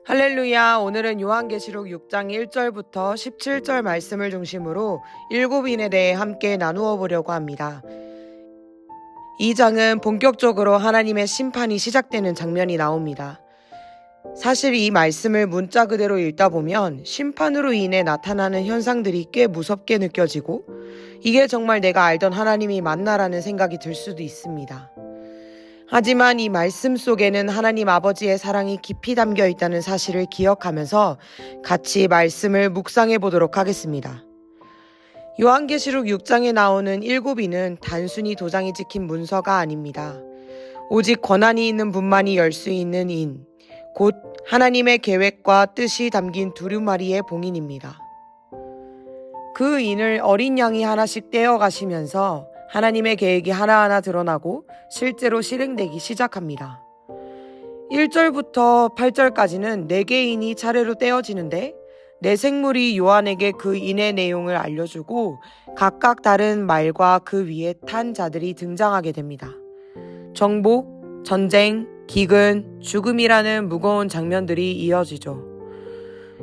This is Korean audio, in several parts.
할렐루야. 오늘은 요한계시록 6장 1절부터 17절 말씀을 중심으로 7인에 대해 함께 나누어 보려고 합니다. 이 장은 본격적으로 하나님의 심판이 시작되는 장면이 나옵니다. 사실 이 말씀을 문자 그대로 읽다 보면 심판으로 인해 나타나는 현상들이 꽤 무섭게 느껴지고 이게 정말 내가 알던 하나님이 맞나라는 생각이 들 수도 있습니다. 하지만 이 말씀 속에는 하나님 아버지의 사랑이 깊이 담겨 있다는 사실을 기억하면서 같이 말씀을 묵상해 보도록 하겠습니다. 요한계시록 6장에 나오는 7인은 단순히 도장이 찍힌 문서가 아닙니다. 오직 권한이 있는 분만이 열 수 있는 인, 곧 하나님의 계획과 뜻이 담긴 두루마리의 봉인입니다. 그 인을 어린 양이 하나씩 떼어가시면서 하나님의 계획이 하나하나 드러나고 실제로 실행되기 시작합니다. 1절부터 8절까지는 4개인이 차례로 떼어지는데 네 생물이 요한에게 그 인의 내용을 알려주고 각각 다른 말과 그 위에 탄 자들이 등장하게 됩니다. 정복, 전쟁, 기근, 죽음이라는 무거운 장면들이 이어지죠.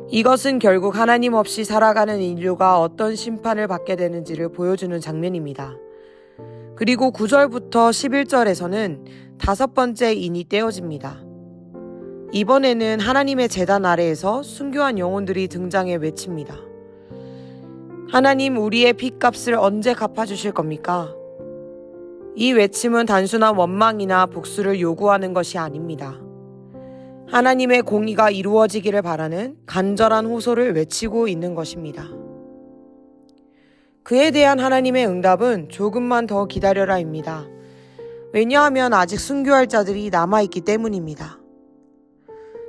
이것은 결국 하나님 없이 살아가는 인류가 어떤 심판을 받게 되는지를 보여주는 장면입니다. 그리고 9절부터 11절에서는 5번째 인이 떼어집니다. 이번에는 하나님의 제단 아래에서 순교한 영혼들이 등장해 외칩니다. 하나님, 우리의 핏값을 언제 갚아주실 겁니까? 이 외침은 단순한 원망이나 복수를 요구하는 것이 아닙니다. 하나님의 공의가 이루어지기를 바라는 간절한 호소를 외치고 있는 것입니다. 그에 대한 하나님의 응답은 조금만 더 기다려라입니다. 왜냐하면 아직 순교할 자들이 남아있기 때문입니다.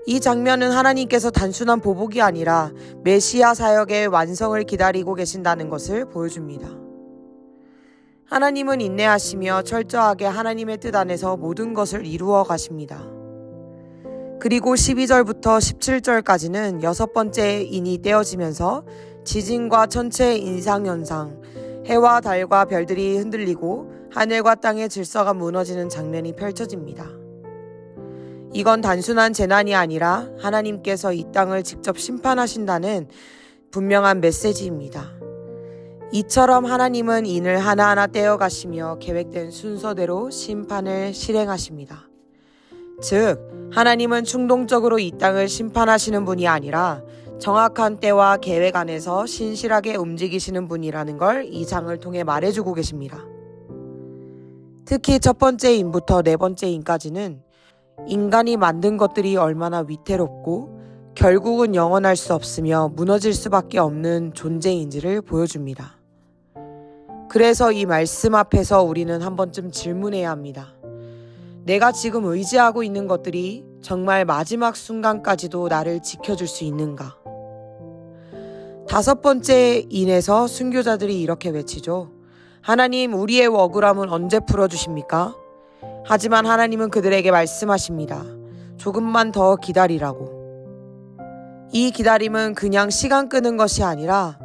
이 장면은 하나님께서 단순한 보복이 아니라 메시아 사역의 완성을 기다리고 계신다는 것을 보여줍니다. 하나님은 인내하시며 철저하게 하나님의 뜻 안에서 모든 것을 이루어 가십니다. 그리고 12절부터 17절까지는 6번째 인이 떼어지면서 지진과 천체의 인상현상, 해와 달과 별들이 흔들리고 하늘과 땅의 질서가 무너지는 장면이 펼쳐집니다. 이건 단순한 재난이 아니라 하나님께서 이 땅을 직접 심판하신다는 분명한 메시지입니다. 이처럼 하나님은 인을 하나하나 떼어가시며 계획된 순서대로 심판을 실행하십니다. 즉, 하나님은 충동적으로 이 땅을 심판하시는 분이 아니라 정확한 때와 계획 안에서 신실하게 움직이시는 분이라는 걸 이 장을 통해 말해주고 계십니다. 특히 첫 번째 인부터 네 번째 인까지는 인간이 만든 것들이 얼마나 위태롭고 결국은 영원할 수 없으며 무너질 수밖에 없는 존재인지를 보여줍니다. 그래서 이 말씀 앞에서 우리는 한 번쯤 질문해야 합니다. 내가 지금 의지하고 있는 것들이 정말 마지막 순간까지도 나를 지켜줄 수 있는가? 5번째 인에서 순교자들이 이렇게 외치죠. 하나님, 우리의 억울함은 언제 풀어주십니까? 하지만 하나님은 그들에게 말씀하십니다. 조금만 더 기다리라고. 이 기다림은 그냥 시간 끄는 것이 아니라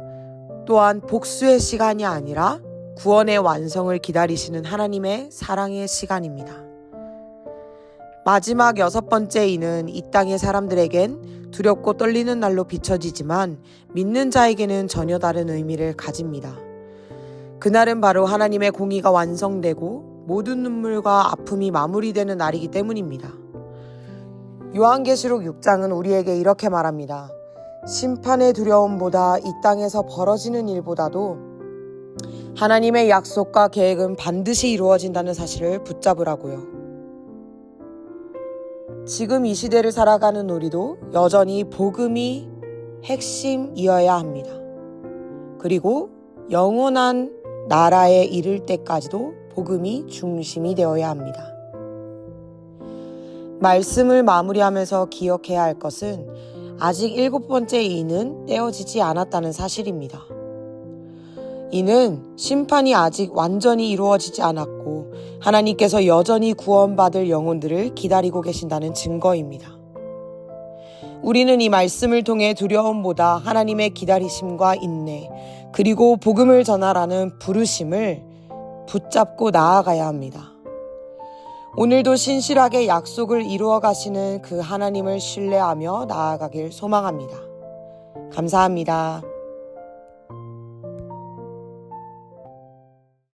또한 복수의 시간이 아니라 구원의 완성을 기다리시는 하나님의 사랑의 시간입니다. 마지막 6번째 인은 이 땅의 사람들에겐 두렵고 떨리는 날로 비춰지지만 믿는 자에게는 전혀 다른 의미를 가집니다. 그날은 바로 하나님의 공의가 완성되고 모든 눈물과 아픔이 마무리되는 날이기 때문입니다. 요한계시록 6장은 우리에게 이렇게 말합니다. 심판의 두려움보다 이 땅에서 벌어지는 일보다도 하나님의 약속과 계획은 반드시 이루어진다는 사실을 붙잡으라고요. 지금 이 시대를 살아가는 우리도 여전히 복음이 핵심이어야 합니다. 그리고 영원한 나라에 이를 때까지도 복음이 중심이 되어야 합니다. 말씀을 마무리하면서 기억해야 할 것은 아직 7번째 인은 떼어지지 않았다는 사실입니다. 이는 심판이 아직 완전히 이루어지지 않았고 하나님께서 여전히 구원받을 영혼들을 기다리고 계신다는 증거입니다. 우리는 이 말씀을 통해 두려움보다 하나님의 기다리심과 인내, 그리고 복음을 전하라는 부르심을 붙잡고 나아가야 합니다. 오늘도 신실하게 약속을 이루어 가시는 그 하나님을 신뢰하며 나아가길 소망합니다. 감사합니다.